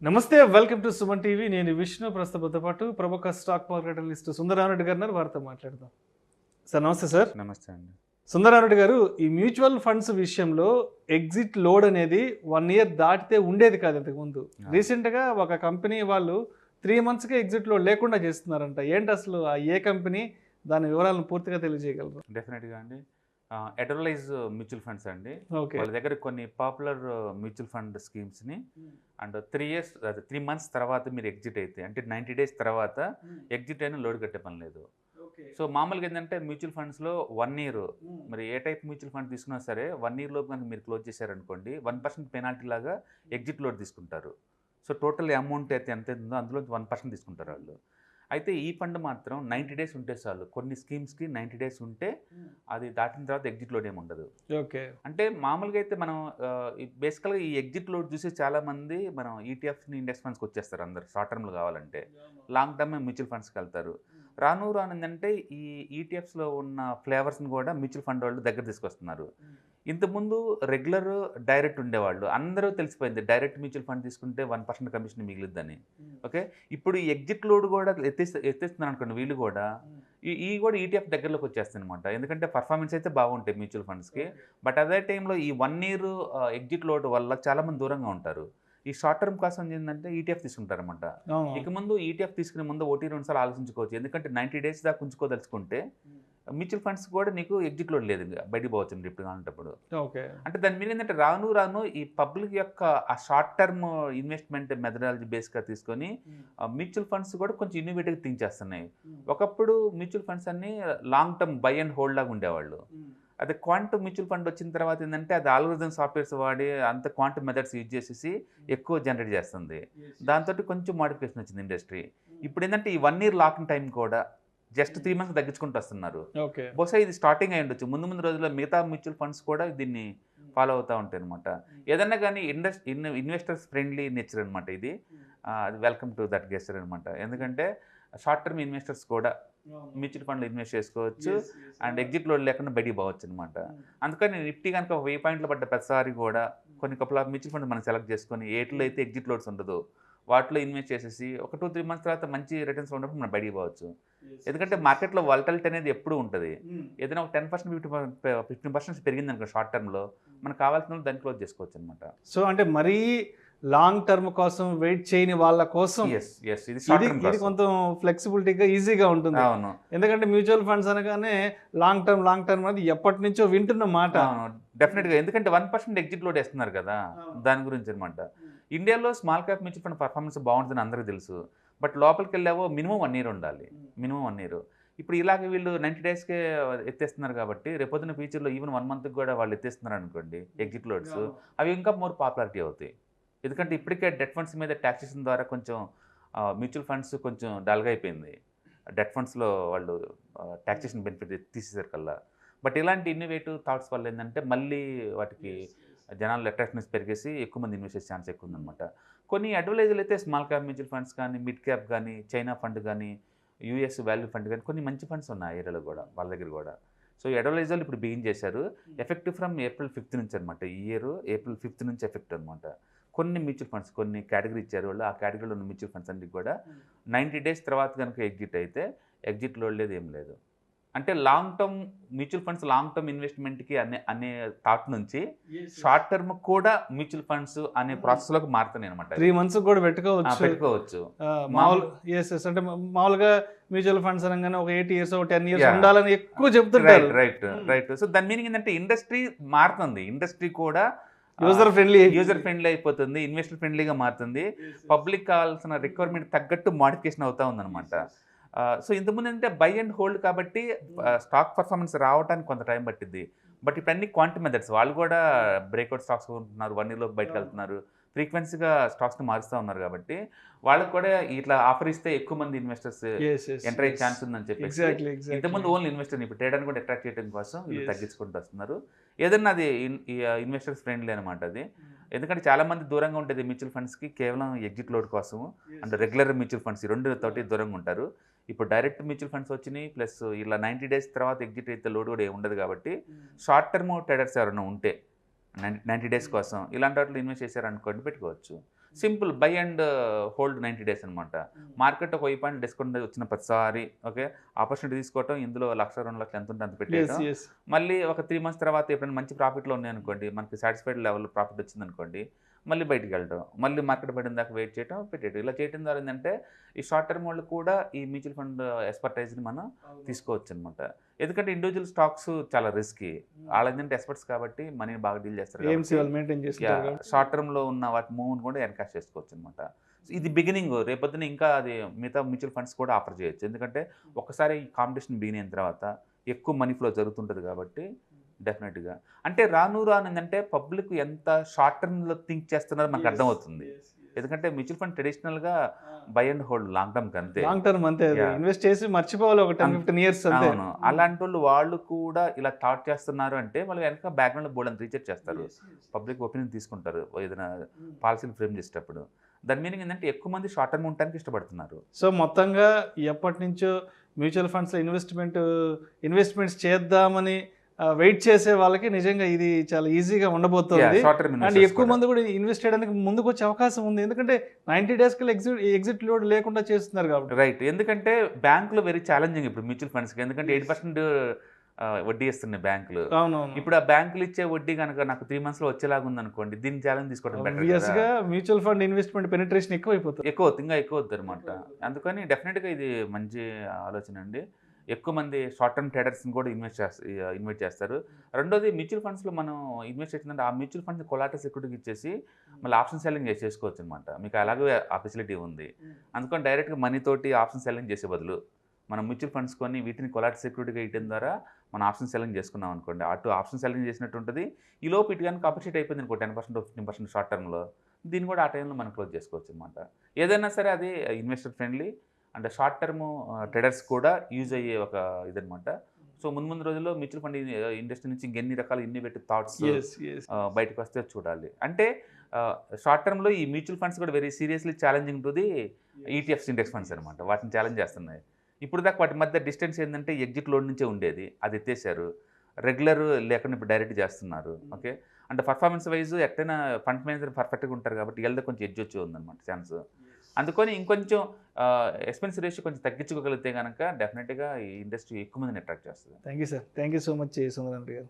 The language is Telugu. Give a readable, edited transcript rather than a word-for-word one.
నమస్తే వెల్కమ్ టు సుమన్ టీవీ. నేను విష్ణు. ప్రస్తుతంతో పాటు ప్రముఖ స్టాక్ మార్కెట్ అనలిస్ట్ సుందరారెడ్డి గారు ఉన్నారు. వారితో మాట్లాడదాం. సార్ నమస్తే. సార్ నమస్తే అండి. సుందరారెడ్డి గారు, ఈ మ్యూచువల్ ఫండ్స్ విషయంలో ఎగ్జిట్ లోడ్ అనేది 1 ఇయర్ దాటితే ఉండేది కాదు ఇంతకుముందు. రీసెంట్గా ఒక కంపెనీ వాళ్ళు 3 monthsకే ఎగ్జిట్ లోడ్ లేకుండా చేస్తున్నారంట. ఏంటి అసలు ఆ ఏ కంపెనీ, దాని వివరాలను పూర్తిగా తెలియజేయగలరు? డెఫినెట్గా అండి. ఎడర్లైజ్ మ్యూచువల్ ఫండ్స్ అండి. ఓకే. వాళ్ళ దగ్గర కొన్ని పాపులర్ మ్యూచువల్ ఫండ్ స్కీమ్స్ని అండ్ 3 months తర్వాత మీరు ఎగ్జిట్ అయితే, అంటే 90 days తర్వాత ఎగ్జిట్ అయినా లోడ్ కట్టే పని లేదు. సో మామూలుగా ఏంటంటే మ్యూచువల్ ఫండ్స్లో 1 year, మరి ఏ టైప్ మ్యూచువల్ ఫండ్ తీసుకున్నా సరే 1 year లోపు కనుక మీరు క్లోజ్ చేశారనుకోండి 1% పెనాల్టీ లాగా ఎగ్జిట్ లోడ్ తీసుకుంటారు. సో టోటల్ అమౌంట్ అయితే ఎంత ఉందో అందులో 1% తీసుకుంటారు వాళ్ళు. అయితే ఈ ఫండ్ మాత్రం 90 days ఉంటే చాలు. కొన్ని స్కీమ్స్కి 90 days ఉంటే అది దాటిన తర్వాత ఎగ్జిట్ లోడ్ ఏమి ఉండదు. ఓకే. అంటే మామూలుగా అయితే మనం బేసికల్గా ఈ ఎగ్జిట్ లోడ్ చూసి చాలామంది మనం ఈటీఎఫ్స్ని ఇండెక్స్ ఫండ్స్కి వచ్చేస్తారు. అందరు షార్ట్ టర్మ్లో కావాలంటే లాంగ్ టర్మ్ మ్యూచువల్ ఫండ్స్కి వెళ్తారు. రాను ఏంటంటే ఈ ఈటీఎఫ్స్లో ఉన్న ఫ్లేవర్స్ని కూడా మ్యూచువల్ ఫండ్ వాళ్ళు దగ్గర తీసుకొస్తున్నారు. ఇంతకుముందు రెగ్యులర్ డైరెక్ట్ ఉండేవాళ్ళు, అందరూ తెలిసిపోయింది డైరెక్ట్ మ్యూచువల్ ఫండ్ తీసుకుంటే 1% కమిషన్ మిగిలిద్దని. ఓకే, ఇప్పుడు ఈ ఎగ్జిట్ లోడ్ కూడా ఎత్తేస్తున్నారు అనుకోండి వీళ్ళు కూడా. ఈ కూడా ఈటీఎఫ్ దగ్గరలోకి వచ్చేస్తుంది అనమాట. ఎందుకంటే పర్ఫార్మెన్స్ అయితే బాగుంటాయి మ్యూచువల్ ఫండ్స్కి. బట్ అదే టైంలో ఈ 1 year ఎగ్జిట్ లోడ్ వల్ల చాలామంది దూరంగా ఉంటారు. ఈ షార్ట్ టర్మ్ కోసం ఏంటంటే ఈటీఎఫ్ తీసుకుంటారనమాట. ఇక ముందు ఈటీఎఫ్ తీసుకునే ముందు 1-2 సార్లు ఆలోచించుకోవచ్చు. ఎందుకంటే 90 days దాకా ఉంచుకోదలుచుకుంటే మ్యూచువల్ ఫండ్స్ కూడా నీకు ఎగ్జిట్ లోడ్ లేదు, బయటికి పోవచ్చు ఇప్పుడు కానప్పుడు. ఓకే. అంటే దాని మీద ఏంటంటే రాను ఈ పబ్లిక్ యొక్క ఆ షార్ట్ టర్మ్ ఇన్వెస్ట్మెంట్ మెథడాలజీ బేస్గా తీసుకొని మ్యూచువల్ ఫండ్స్ కూడా కొంచెం ఇన్నోవేటివ్గా థింక్ చేస్తున్నాయి. ఒకప్పుడు మ్యూచువల్ ఫండ్స్ అన్ని long term by and hold లాగా ఉండేవాళ్ళు. అదే క్వాంటమ్ మ్యూచువల్ ఫండ్ వచ్చిన తర్వాత ఏంటంటే అది ఆల్గోరిథం సాఫ్ట్వేర్స్ వాడి అంత క్వాంటమ్ మెథడ్స్ యూజ్ చేసేసి ఎక్కువ జనరేట్ చేస్తుంది. దాంతో కొంచెం మోడిఫికేషన్ వచ్చింది ఇండస్ట్రీ. ఇప్పుడు ఏంటంటే ఈ 1 year లాకింగ్ టైం కూడా జస్ట్ 3 months తగ్గించుకుంటూ వస్తున్నారు. బహుశా ఇది స్టార్టింగ్ అయి ఉండొచ్చు. ముందు రోజుల్లో మిగతా మ్యూచువల్ ఫండ్స్ కూడా దీన్ని ఫాలో అవుతూ ఉంటాయి అనమాట. ఏదన్నా కానీ ఇన్వెస్టర్స్ ఫ్రెండ్లీ నేచర్ అనమాట ఇది. అది వెల్కమ్ టు దట్ గెస్టర్ అనమాట. ఎందుకంటే షార్ట్ టర్మ్ ఇన్వెస్టర్స్ కూడా మ్యూచువల్ ఫండ్లో ఇన్వెస్ట్ చేసుకోవచ్చు అండ్ ఎగ్జిట్ లోడ్ లేకుండా బయటికి పోవచ్చు అనమాట. అందుకని నిఫ్టీ కనుక 1000 points పడ్డ ప్రతిసారి కూడా కొన్ని కపుల్ ఆఫ్ మ్యూచువల్ ఫండ్ మనం సెలెక్ట్ చేసుకొని ఏట్లో అయితే ఎగ్జిట్ లోడ్స్ ఉండదు వాటిలో ఇన్వెస్ట్ చేసేసి ఒక 2-3 months తర్వాత మంచి రిటర్న్స్ ఉన్నప్పుడు మనం బయటికి పోవచ్చు. ఎందుకంటే మార్కెట్లో వాలటిలిటీ అనేది ఎప్పుడు ఉంటుంది. ఏదైనా ఒక 10% 15% పెరిగింది అనుకో షార్ట్ టర్మ్లో మనకు కావాల్సిన దాన్ని క్లోజ్ చేసుకోవచ్చు అనమాట. సో అంటే మరీ లాంగ్ టర్మ్ కోసం వెయిట్ చేయని వాళ్ళ కోసం ఇది కొంచెం ఫ్లెక్సిబిలిటీగా ఈజీగా ఉంటుంది. అవును, ఎందుకంటే మ్యూచువల్ ఫండ్స్ అనగానే లాంగ్ టర్మ్ అనేది ఎప్పటి నుంచో వింటున్న మాట. డెఫినెట్గా, ఎందుకంటే 1% ఎగ్జిట్ లోడ్ వేస్తున్నారు కదా, దాని గురించి అనమాట. ఇండియాలో small cap mutual fund performance బాగుంటుందని అందరికీ తెలుసు. బట్ లోపలికి వెళ్ళావో మినిమం 1 year ఉండాలి. Minimum 1 year. ఇప్పుడు ఇలాగ వీళ్ళు 90 daysకే ఎత్తేస్తున్నారు కాబట్టి రేపొద్దున ఫ్యూచర్లో ఈవెన్ 1 monthకి కూడా వాళ్ళు ఎత్తేస్తున్నారు అనుకోండి ఎగ్జిట్ లోడ్స్, అవి ఇంకా మోర్ పాపులారిటీ అవుతాయి. ఎందుకంటే ఇప్పటికే డెట్ ఫండ్స్ మీద ట్యాక్సేషన్ ద్వారా కొంచెం మ్యూచువల్ ఫండ్స్ కొంచెం డల్గా అయిపోయింది. డెట్ ఫండ్స్లో వాళ్ళు ట్యాక్సేషన్ బెనిఫిట్ తీసేసారు కల్లా. బట్ ఇలాంటి ఇన్నోవేటివ్ థాట్స్ వల్ల ఏంటంటే మళ్ళీ వాటికి జనాలు అట్రాక్షన్స్ పెరిగేసి ఎక్కువ మంది ఇన్వెస్ట్ చేసే ఛాన్స్ ఎక్కువ ఉందన్నమాట. కొన్ని అడ్వైజర్లు అయితే స్మాల్ క్యాప్ మ్యూచువల్ ఫండ్స్ కానీ, మిడ్ క్యాప్ కానీ, చైనా ఫండ్ కానీ, యూఎస్ వాల్యూ ఫండ్ కానీ కొన్ని మంచి ఫండ్స్ ఉన్నాయి ఏరియాలో కూడా వాళ్ళ దగ్గర కూడా. సో ఈ అడ్వైజర్లు ఇప్పుడు బిగిన్ చేశారు. ఎఫెక్టివ్ ఫ్రమ్ April 5th నుంచి అనమాట. ఈ ఇయర్ April 5th నుంచి ఎఫెక్ట్ అనమాట. కొన్ని మ్యూచువల్ ఫండ్స్ కొన్ని కేటగిరీ ఇచ్చారు వాళ్ళు. ఆ కేటగిరీలో ఉన్న మ్యూచువల్ ఫండ్స్ అన్ని కూడా 90 days తర్వాత కనుక ఎగ్జిట్ అయితే ఎగ్జిట్ లోడ్ లేదు, ఏం లేదు. అంటే long term mutual funds long term ఇన్వెస్ట్మెంట్కి అనే థాట్ నుంచి షార్ట్ టర్మ్ కూడా మ్యూచువల్ ఫండ్స్ అనే ప్రాసెస్లోకి మారుతున్నాయి అనమాట. 3 months కూడా పెట్టుకోవచ్చు. అంటే మామూలుగా మ్యూచువల్ ఫండ్స్ అనగానే ఒక 8 years 10 years ఉండాలని ఎక్కువ చెప్తుంటారు. రైట్. సో దాని మీనింగ్ ఏంటంటే ఇండస్ట్రీ మారుతుంది. ఇండస్ట్రీ కూడా యూజర్ ఫ్రెండ్లీ అయిపోతుంది, ఇన్వెస్టర్ ఫ్రెండ్లీగా మారుతుంది. పబ్లిక్ కావాల్సిన రిక్వైర్మెంట్ తగ్గట్టు మోడిఫికేషన్ అవుతా ఉందన్నమాట. సో ఇంతకుముందు అంటే బై అండ్ హోల్డ్ కాబట్టి స్టాక్ పర్ఫార్మెన్స్ రావడానికి కొంత టైం పట్టింది. బట్ ఇప్పుడు అన్ని క్వాంటమ్ మెథడ్స్, వాళ్ళు కూడా బ్రేక్అవుట్ స్టాక్స్ ఉంటున్నారు, 1 yearలోకి బయటకు వెళ్తున్నారు, ఫ్రీక్వెన్సీగా స్టాక్స్ని మారుస్తూ ఉన్నారు. కాబట్టి వాళ్ళకి కూడా ఇట్లా ఆఫర్ ఇస్తే ఎక్కువ మంది ఇన్వెస్టర్స్ ఎంటర్ అయ్యే ఛాన్స్ ఉందని చెప్పేసి ఇంతకుముందు ఓన్లీ ఇన్వెస్టర్ ఇప్పుడు ట్రేడర్ని కూడా అట్రాక్ట్ చేయడం కోసం వీళ్ళు తగ్గించుకుంటూ వస్తున్నారు. ఏదన్నా అది ఇన్వెస్టర్స్ ఫ్రెండ్లీ అనమాట అది. ఎందుకంటే చాలామంది దూరంగా ఉంటుంది మ్యూచువల్ ఫండ్స్కి కేవలం ఎగ్జిట్ లోడ్ కోసం అండ్ రెగ్యులర్ మ్యూచువల్ ఫండ్స్ 2 తోటి దూరంగా ఉంటారు. ఇప్పుడు డైరెక్ట్ మ్యూచువల్ ఫండ్స్ వచ్చినాయి, ప్లస్ ఇలా 90 days తర్వాత ఎగ్జిట్ అయితే లోడ్ కూడా ఉండదు. కాబట్టి షార్ట్ టర్మ్ ట్రేడర్స్ ఎవరైనా ఉంటే 90 డేస్ కోసం ఇలాంటి వాటిలో ఇన్వెస్ట్ చేశారనుకోండి పెట్టుకోవచ్చు. Simple by and hold 90 days అనమాట. మార్కెట్ ఒక 1000 పాయింట్ డిస్కౌంట్ వచ్చిన ప్రతిసారి ఓకే ఆపర్చునిటీ తీసుకోవటం, ఇందులో 1,00,000 2,00,000 ఎంత ఉంటే అంత పెట్టేయడం, మళ్ళీ ఒక 3 మంత్స్ తర్వాత ఎప్పుడైనా మంచి ప్రాఫిట్లో ఉన్నాయనుకోండి, మనకి సాటిస్ఫైడ్ లెవెల్ ప్రాఫిట్ వచ్చిందనుకోండి, మళ్ళీ బయటికి వెళ్ళడం, మళ్ళీ మార్కెట్ పడిన దాకా వెయిట్ చేయడం, పెట్టేయడం. ఇలా చేయడం ద్వారా ఏంటంటే ఈ షార్ట్ టర్మ్ వాళ్ళు కూడా ఈ మ్యూచువల్ ఫండ్ ఎక్స్పర్టైజ్ని మనం తీసుకోవచ్చు అనమాట. ఎందుకంటే ఇండివిజువల్ స్టాక్స్ చాలా రిస్కీ, వాళ్ళ ఏంటంటే ఎక్స్పర్ట్స్ కాబట్టి మనీని బాగా డీల్ చేస్తారు. షార్ట్ టర్మ్లో ఉన్న వాటి మూవ్ని కూడా ఎన్కాష్ చేసుకోవచ్చు అనమాట. ఇది బిగినింగ్, రేపొద్దున ఇంకా అది మిగతా మ్యూచువల్ ఫండ్స్ కూడా ఆఫర్ చేయొచ్చు. ఎందుకంటే ఒకసారి ఈ కాంపిటీషన్ బిగిన్ అయిన తర్వాత ఎక్కువ మనీ ఫ్లో జరుగుతుంటుంది కాబట్టి డెఫినెట్గా. అంటే రాను ఏంటంటే పబ్లిక్ ఎంత షార్ట్ టర్మ్లో థింక్ చేస్తున్నారో మనకు అర్థమవుతుంది. ఎందుకంటే మ్యూచువల్ ఫండ్ ట్రెడిషనల్గా by and hold long term అంతే, లాంగ్ టర్మ్ అంతే, ఇన్వెస్ట్ చేసి మర్చిపోవాలి ఒక 10-15 ఇయర్స్. అవును, అలాంటి వాళ్ళు కూడా ఇలా థాట్ చేస్తున్నారు అంటే వాళ్ళు వెనక బ్యాక్గ్రౌండ్లో బోల్డ్ అని రీసెర్చ్ చేస్తారు, పబ్లిక్ ఒపీనియన్ తీసుకుంటారు ఏదైనా పాలసీలు ఫ్రేమ్ చేసేటప్పుడు. దాని మీనింగ్ ఏంటంటే ఎక్కువ మంది షార్ట్ టర్మ్ ఉండడానికి ఇష్టపడుతున్నారు. సో మొత్తంగా ఎప్పటి నుంచో మ్యూచువల్ ఫండ్స్లో ఇన్వెస్ట్మెంట్స్ చేద్దామని వెయిట్ చేసే వాళ్ళకి నిజంగా ఇది చాలా ఈజీగా ఉండబోతుంది. అండ్ ఎక్కువ మంది కూడా ఇన్వెస్ట్ చేయడానికి ముందుకు వచ్చే అవకాశం ఉంది, ఎందుకంటే 90 days ఎగ్జిట్ లోడ్ లేకుండా చేస్తున్నారు కాబట్టి. రైట్, ఎందుకంటే బ్యాంకులో వెరీ ఛాలెంజింగ్ ఇప్పుడు మ్యూచువల్ ఫండ్స్కి, ఎందుకంటే 8% వడ్డీ ఇస్తున్నాయి బ్యాంకులు. అవునవును, ఇప్పుడు ఆ బ్యాంకులు ఇచ్చే వడ్డీ కనుక నాకు 3 monthsలో వచ్చేలాగా ఉందనుకోండి, దీన్ని ఛాలెంజ్ తీసుకోవడం better. Mutual fund investment penetration ఎక్కువ ఇంకా ఎక్కువ అవుతుంది అనమాట. అందుకని డెఫినెట్గా ఇది మంచి ఆలోచన అండి. ఎక్కువ మంది షార్ట్ టర్మ్ ట్రేడర్స్ని కూడా ఇన్వెస్ట్ చేస్తారు. రెండోది మ్యూచువల్ ఫండ్స్లో మనం ఇన్వెస్ట్ చేసిందంటే ఆ మ్యూచువల్ ఫండ్స్ కొలాటరల్ సెక్యూరిటీకి ఇచ్చేసి మళ్ళీ ఆప్షన్ సెల్లింగ్ చేసుకోవచ్చు అనమాట. మీకు అలాగే ఆ ఫెసిలిటీ ఉంది. అందుకని డైరెక్ట్గా మనీతోటి ఆప్షన్ సెల్లింగ్ చేసే బదులు మనం మ్యూచువల్ ఫండ్స్ కొని వీటిని కొలాటరల్ సెక్యూరిటీగా ఇవ్వడం ద్వారా మనం ఆప్షన్ సెల్లింగ్ చేసుకున్నాం అనుకోండి, అటు ఆప్షన్ సెల్లింగ్ చేసినట్టు ఉంటుంది. ఈ లోపు ఇటు కనుక అప్రిషియేట్ అయిపోయింది అనుకో 10% 15% షార్ట్ టర్మ్లో, దీన్ని కూడా ఆ టైంలో మనం క్లోజ్ చేసుకోవచ్చు అనమాట. ఏదైనా సరే అది ఇన్వెస్టర్ ఫ్రెండ్లీ అంటే షార్ట్ టర్మ్ ట్రేడర్స్ కూడా యూజ్ అయ్యే ఒక ఇదనమాట. సో ముందు రోజుల్లో మ్యూచువల్ ఫండ్ ఇండస్ట్రీ నుంచి ఇంకెన్ని రకాల ఇన్నోవేటివ్ థాట్స్ బయటకు వస్తే చూడాలి. అంటే షార్ట్ టర్మ్లో ఈ మ్యూచువల్ ఫండ్స్ కూడా very seriously challenging to the ETFs index funds అనమాట. వాటిని ఛాలెంజ్ చేస్తున్నాయి. ఇప్పుడు దాకా వాటి మధ్య డిస్టెన్స్ ఏంటంటే ఎగ్జిట్ లోడ్ నుంచే ఉండేది, అది ఎత్తేసారు. రెగ్యులర్ లేకుండా ఇప్పుడు డైరెక్ట్ చేస్తున్నారు. ఓకే, అంటే పర్ఫార్మెన్స్ వైజ్ ఎక్కడైనా ఫండ్ మేనేజర్ పర్ఫెక్ట్గా ఉంటారు కాబట్టి వీళ్ళది కొంచెం ఎడ్జ్ వచ్చి ఉందన్నమాట ఛాన్స్. అందుకని ఇంకొంచెం ఎక్స్పెన్స్ రేషియో కొంచెం తగ్గించుకోగలిగితే కనుక డెఫినెట్గా ఈ ఇండస్ట్రీ ఎక్కువ మందిని అట్రాక్ట్ చేస్తుంది. Thank you sir, thank you so much Sundara గారు.